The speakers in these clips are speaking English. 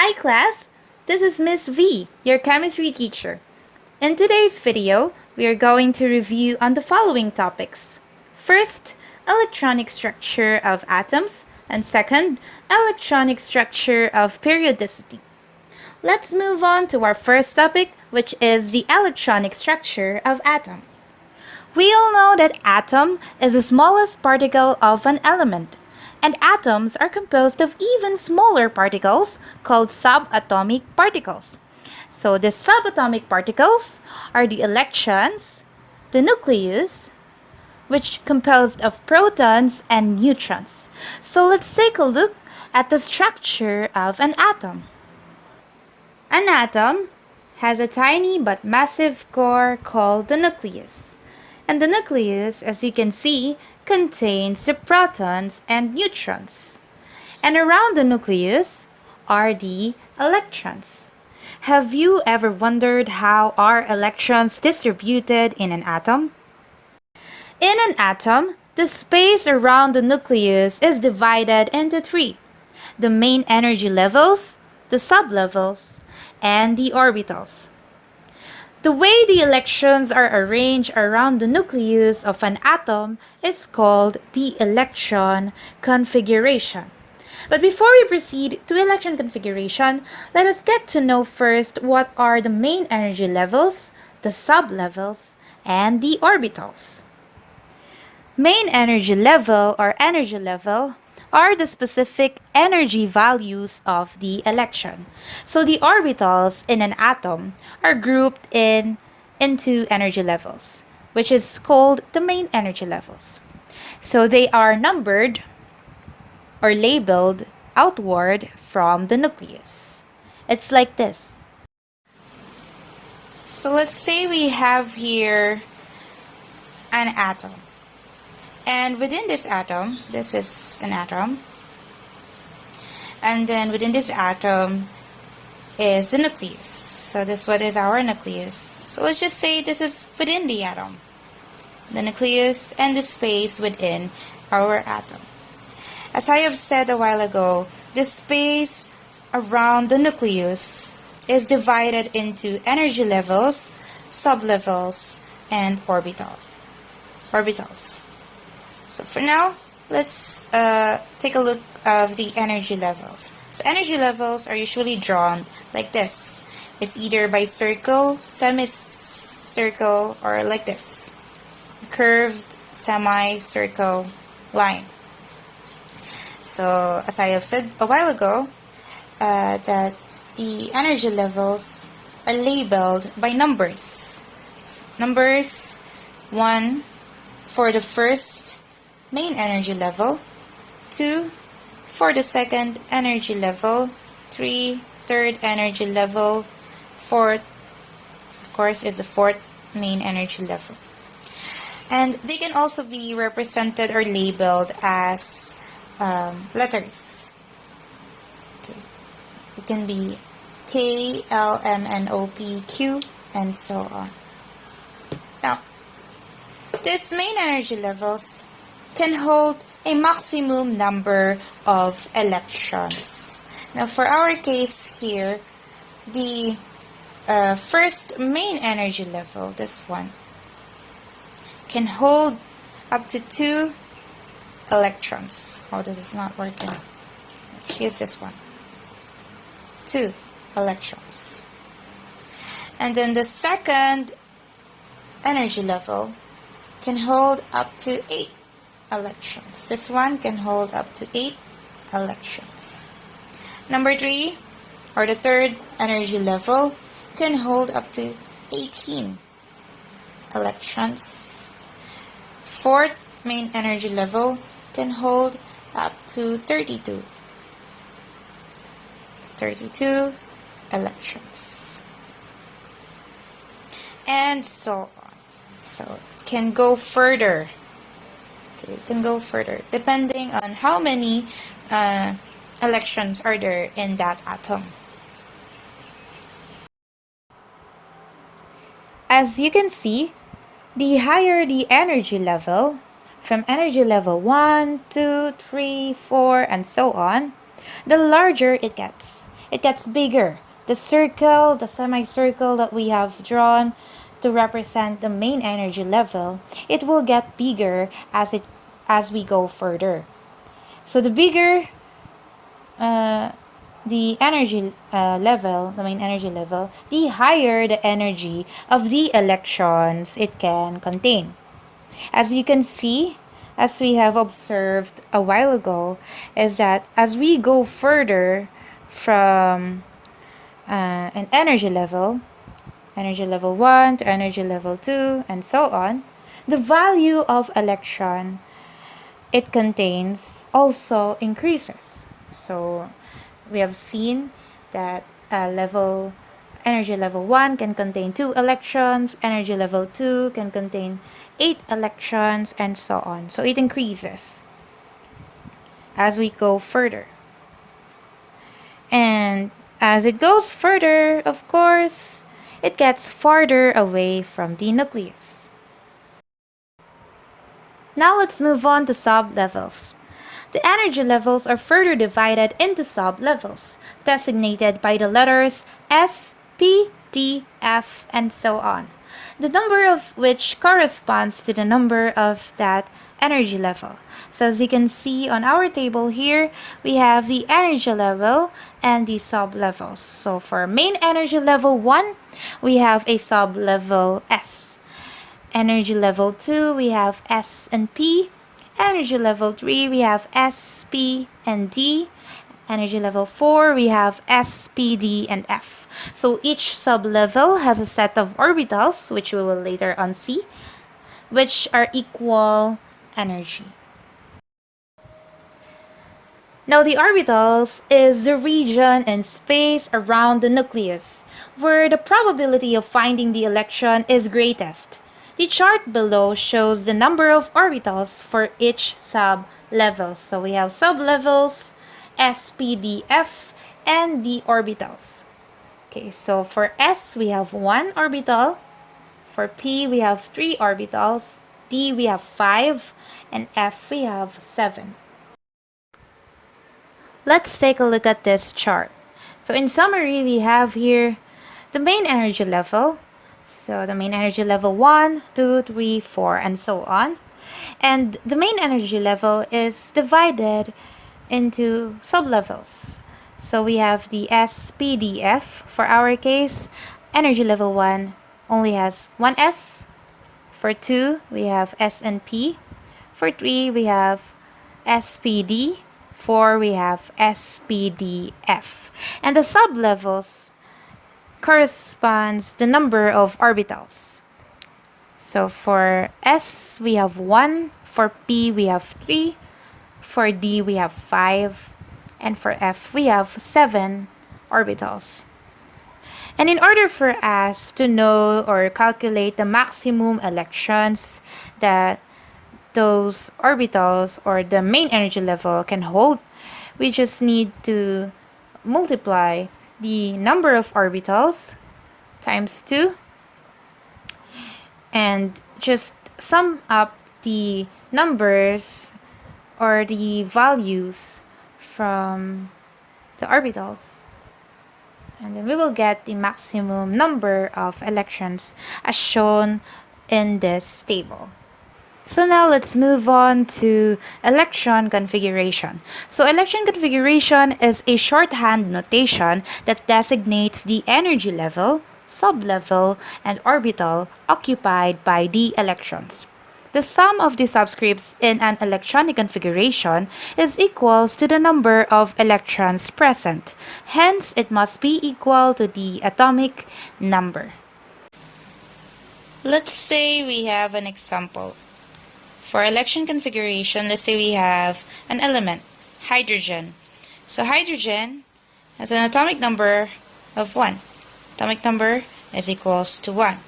Hi class, this is Miss V, your chemistry teacher. In today's video, we are going to review on the following topics. First, electronic structure of atoms, and second, electronic structure of periodicity. Let's move on to our first topic, which is the electronic structure of atom. We all know that atom is the smallest particle of an element, and atoms are composed of even smaller particles called subatomic particles. So the subatomic particles are the electrons, the nucleus, which composed of protons and neutrons. So let's take a look at the structure of an atom. An atom has a tiny but massive core called the nucleus. And the nucleus, as you can see, contains the protons and neutrons. And around the nucleus are the electrons. Have you ever wondered how are electrons distributed in an atom? In an atom, the space around the nucleus is divided into three: the main energy levels, the sublevels, and the orbitals. The way the electrons are arranged around the nucleus of an atom is called the electron configuration. But before we proceed to electron configuration, let us get to know first what are the main energy levels, the sublevels, and the orbitals. Main energy level or energy level are the specific energy values of the electron. So the orbitals in an atom are grouped into energy levels, which is called the main energy levels. So they are numbered or labeled outward from the nucleus. It's like this. So let's say we have here an atom. And within this atom, this is an atom. And then within this atom is the nucleus. So this one is our nucleus. So let's just say this is within the atom. The nucleus and the space within our atom. As I have said a while ago, the space around the nucleus is divided into energy levels, sublevels, and orbitals. So for now, let's take a look of the energy levels. So energy levels are usually drawn like this. It's either by circle, semicircle, or like this. Curved semicircle line. So as I have said a while ago, that the energy levels are labeled by numbers. So numbers 1 for the first main energy level, 2 for the second energy level, 3 third energy level, 4 of course is the fourth main energy level. And they can also be represented or labeled as letters. Okay. It can be K, L, M, N, O, P, Q, and so on. Now, these main energy levels can hold a maximum number of electrons. Now for our case here, the first main energy level, this one, can hold up to 2 electrons. Oh, this is not working. Let's use this one. 2 electrons. And then the second energy level can hold up to 8 electrons. This one can hold up to 8 electrons. Number 3, or the third energy level, can hold up to 18 electrons. Fourth main energy level can hold up to 32 electrons. And so on. So it can go further. Okay, it can go further depending on how many electrons are there in that atom. As you can see, the higher the energy level, from energy level 1, 2, 3, 4, and so on, the larger it gets. it gets bigger. The circle, the semicircle that we have drawn to represent the main energy level, it will get bigger as we go further. So the bigger the energy level, the main energy level, the higher the energy of the electrons it can contain. As you can see, as we have observed a while ago, is that as we go further from an energy level 1 to energy level 2, and so on, the value of electron it contains also increases. So we have seen that energy level 1 can contain 2 electrons, energy level 2 can contain 8 electrons, and so on. So it increases as we go further. And as it goes further, of course, it gets farther away from the nucleus. Now let's move on to sublevels. The energy levels are further divided into sublevels, designated by the letters S, P, D, F, and so on, the number of which corresponds to the number of that energy level. So as you can see on our table here, we have the energy level and the sublevels. So for main energy level 1, we have a sublevel S. Energy level 2, we have S and P. Energy level 3, we have S, P, and D. Energy level 4, we have S, P, D, and F. So each sublevel has a set of orbitals, which we will later on see, which are equal energy. Now the orbitals is the region in space around the nucleus, where the probability of finding the electron is greatest. The chart below shows the number of orbitals for each sub-level. So we have sub-levels, S, P, D, F, and the orbitals. Okay, so for S, we have 1 orbital. For P, we have 3 orbitals. D, we have 5. And F, we have 7. Let's take a look at this chart. So in summary, we have here the main energy level. So the main energy level 1, 2, 3, 4, and so on. And the main energy level is divided into sublevels. So we have the SPDF. For our case, energy level 1 only has 1 S. For 2, we have S and P. For 3, we have SPD. 4, we have SPDF. And the sublevels corresponds the number of orbitals. So for S, we have 1. For P, we have 3. For D, we have 5. And for F, we have 7 orbitals. And in order for us to know or calculate the maximum electrons that those orbitals or the main energy level can hold, we just need to multiply the number of orbitals times 2 and just sum up the numbers or the values from the orbitals, and then we will get the maximum number of electrons as shown in this table. So now let's move on to electron configuration. So electron configuration is a shorthand notation that designates the energy level, sublevel, and orbital occupied by the electrons. The sum of the subscripts in an electronic configuration is equals to the number of electrons present. Hence, it must be equal to the atomic number. Let's say we have an example. For electron configuration, let's say we have an element, hydrogen. So hydrogen has an atomic number of 1. Atomic number is equals to 1.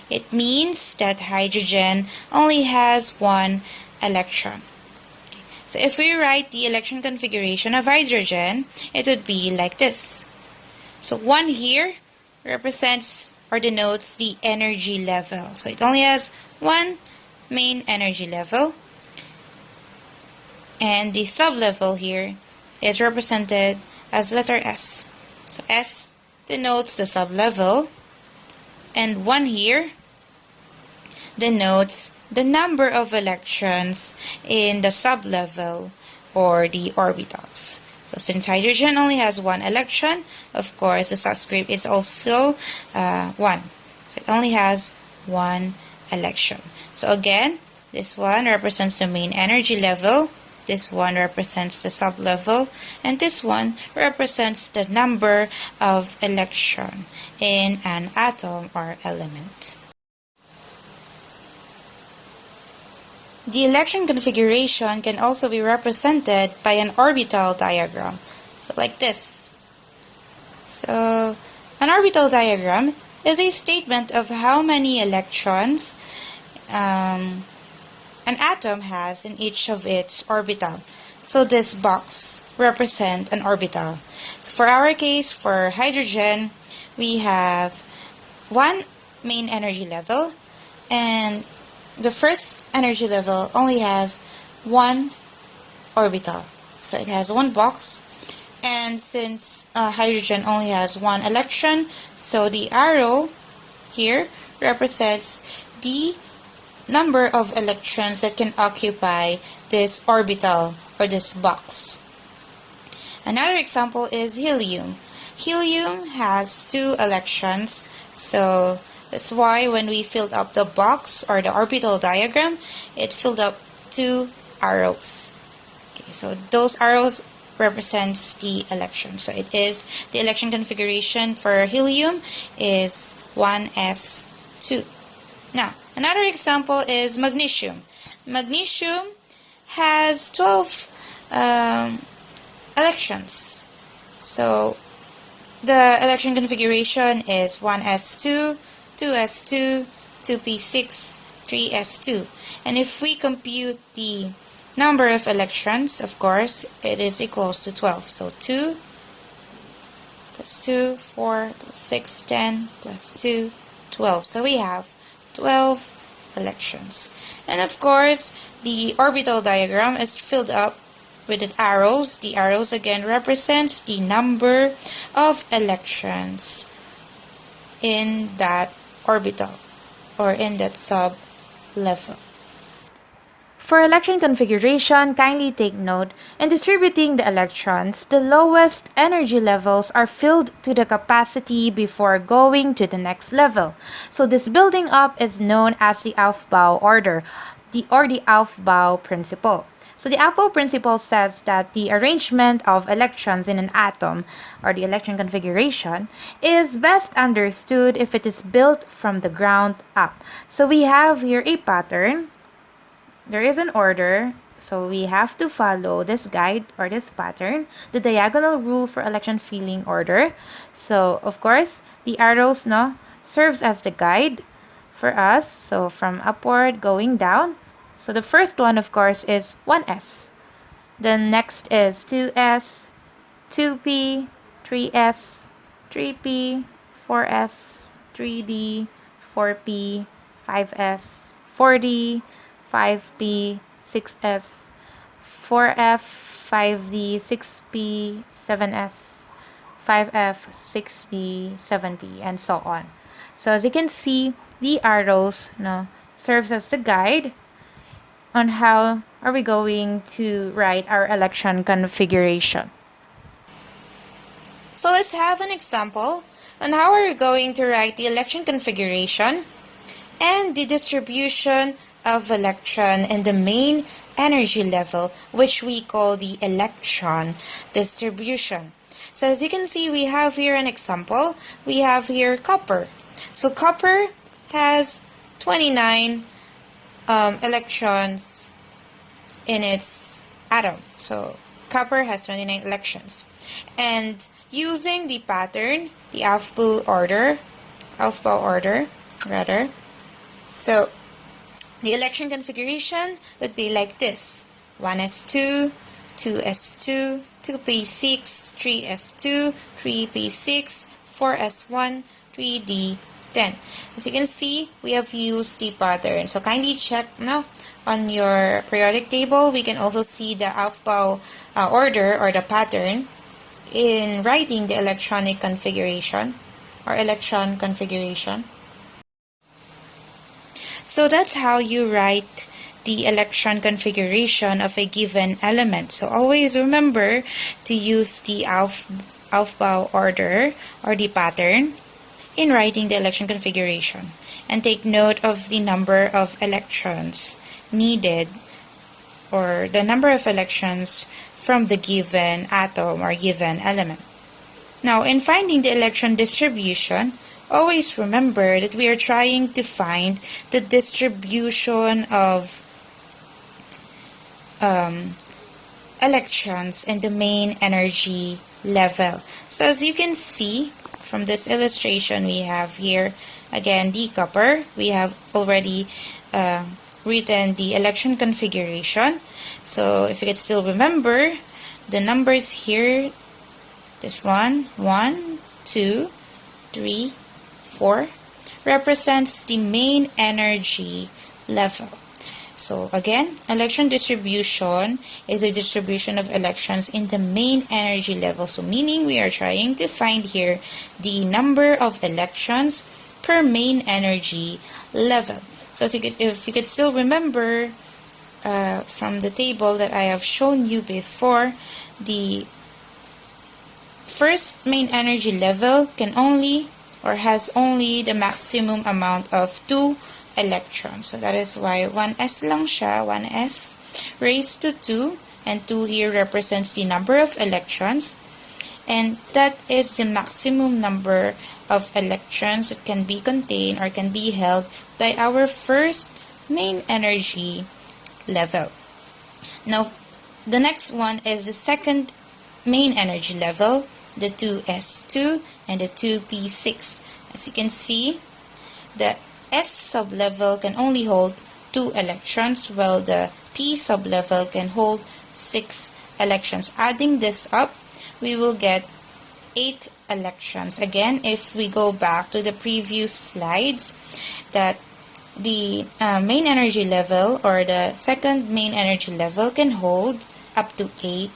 It means that hydrogen only has 1 electron. Okay. So if we write the electron configuration of hydrogen, it would be like this. So 1 here represents or denotes the energy level. So it only has 1 main energy level, and the sublevel here is represented as letter S. So S denotes the sublevel, and 1 here denotes the number of electrons in the sublevel or the orbitals. So since hydrogen only has 1 electron, of course the subscript is also 1. So it only has 1 electron. So again, this one represents the main energy level, this one represents the sublevel, and this one represents the number of electron in an atom or element. The electron configuration can also be represented by an orbital diagram. So like this. So an orbital diagram is a statement of how many electrons an atom has in each of its orbital. So this box represents an orbital. So for our case, for hydrogen, we have 1 main energy level, and the first energy level only has 1 orbital. So it has 1 box, and since hydrogen only has 1 electron, so the arrow here represents the number of electrons that can occupy this orbital or this box. Another example is helium. Helium has 2 electrons, so that's why when we filled up the box or the orbital diagram, it filled up 2 arrows. Okay, so those arrows represents the electron. So it is the electron configuration for helium is 1s2. Now, another example is magnesium. Magnesium has 12 electrons. So the electron configuration is 1s2, 2s2, 2p6, 3s2. And if we compute the number of electrons, of course, it is equals to 12. So 2 plus 2, 4 plus 6, 10 plus 2, 12. So we have 12 electrons. And of course, the orbital diagram is filled up with the arrows. The arrows again represents the number of electrons in that orbital or in that sub-level. For electron configuration, kindly take note, in distributing the electrons, the lowest energy levels are filled to the capacity before going to the next level. So this building up is known as the Aufbau Order, the Aufbau principle. So the Aufbau principle says that the arrangement of electrons in an atom, or the electron configuration, is best understood if it is built from the ground up. So we have here a pattern. There is an order, so we have to follow this guide or this pattern, the diagonal rule for electron filling order. So of course, the arrows serves as the guide for us. So from upward going down. So the first one, of course, is 1s. Then next is 2s, 2p, 3s, 3p, 4s, 3d, 4p, 5s, 4d, 5p, 6s, 4f, 5d, 6p, 7s, 5f, 6d, 7p, and so on. So as you can see, the arrows serves as the guide on how are we going to write our electron configuration. So let's have an example on how are we going to write the electron configuration and the distribution of electron in the main energy level, which we call the electron distribution. So as you can see, we have here an example. We have here copper. So copper has 29 electrons in its atom. So copper has 29 electrons. And using the pattern, the Aufbau order, so the electron configuration would be like this: 1s2, 2s2, 2p6, 3s2, 3p6, 4s1, 3d10. As you can see, we have used the pattern. So kindly check now on your periodic table. We can also see the Aufbau order or the pattern. in writing the electronic configuration or electron configuration. So that's how you write the electron configuration of a given element. So always remember to use the Aufbau order or the pattern in writing the electron configuration, and take note of the number of electrons needed or the number of electrons from the given atom or given element. Now, in finding the electron distribution, always remember that we are trying to find the distribution of electrons in the main energy level. So as you can see from this illustration, we have here again the copper. We have already written the electron configuration. So if you can still remember the numbers here, this one, 1, 2, 3, 4, represents the main energy level. So again, electron distribution is the distribution of electrons in the main energy level. So meaning we are trying to find here the number of electrons per main energy level. So if you could still remember from the table that I have shown you before, the first main energy level can only or has only the maximum amount of 2 electrons. So that is why 1s lang siya, 1s raised to 2, and 2 here represents the number of electrons, and that is the maximum number of electrons that can be contained or can be held by our first main energy level. Now, the next one is the second main energy level, the 2s2 and the 2p6. As you can see, the S sublevel can only hold 2 electrons, while the P sublevel can hold 6 electrons. Adding this up, we will get 8 electrons. Again, if we go back to the previous slides, that the main energy level or the second main energy level can hold up to 8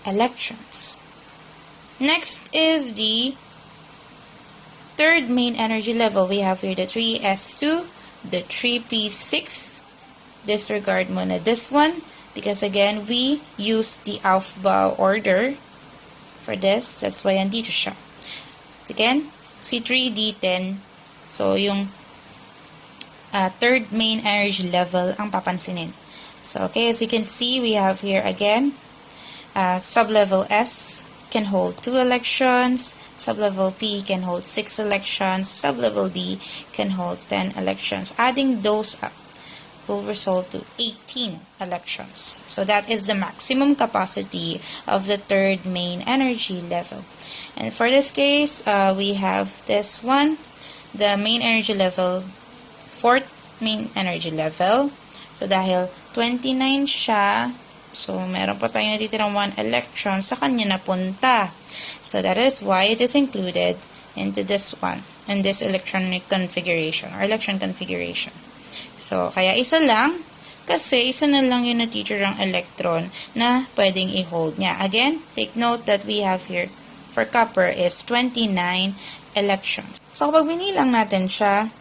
electrons. Next is the third main energy level. We have here the 3s2, the 3p6. Disregard muna this one because again, we use the Aufbau order for this. That's why andito siya. Again, C3D10. So, yung third main energy level ang papansinin. So, okay, as you can see, we have here again, sublevel S can hold 2 electrons, sublevel P can hold 6 electrons, sublevel D can hold 10 electrons. Adding those up will result to 18 electrons. So that is the maximum capacity of the third main energy level. And for this case, we have this one, the main energy level, fourth main energy level. So dahil 29 siya, so, meron pa tayong natitirang 1 electron sa kanya napunta. So, that is why it is included into this one, in this electronic configuration, or electron configuration. So, kaya isa lang, kasi isa na lang yung natitirang electron na pwedeng i-hold niya. Again, take note that we have here, for copper, is 29 electrons. So, kapag binilang natin siya,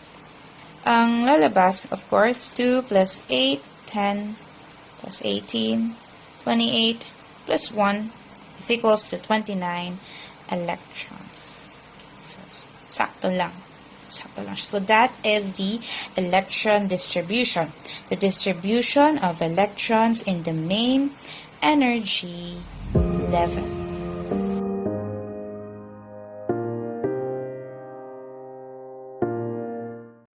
ang lalabas, of course, 2 plus 8, 10, plus 18, 28, plus 1 is equals to 29 electrons. So, sakto lang. Sakto lang. So, that is the electron distribution. The distribution of electrons in the main energy level.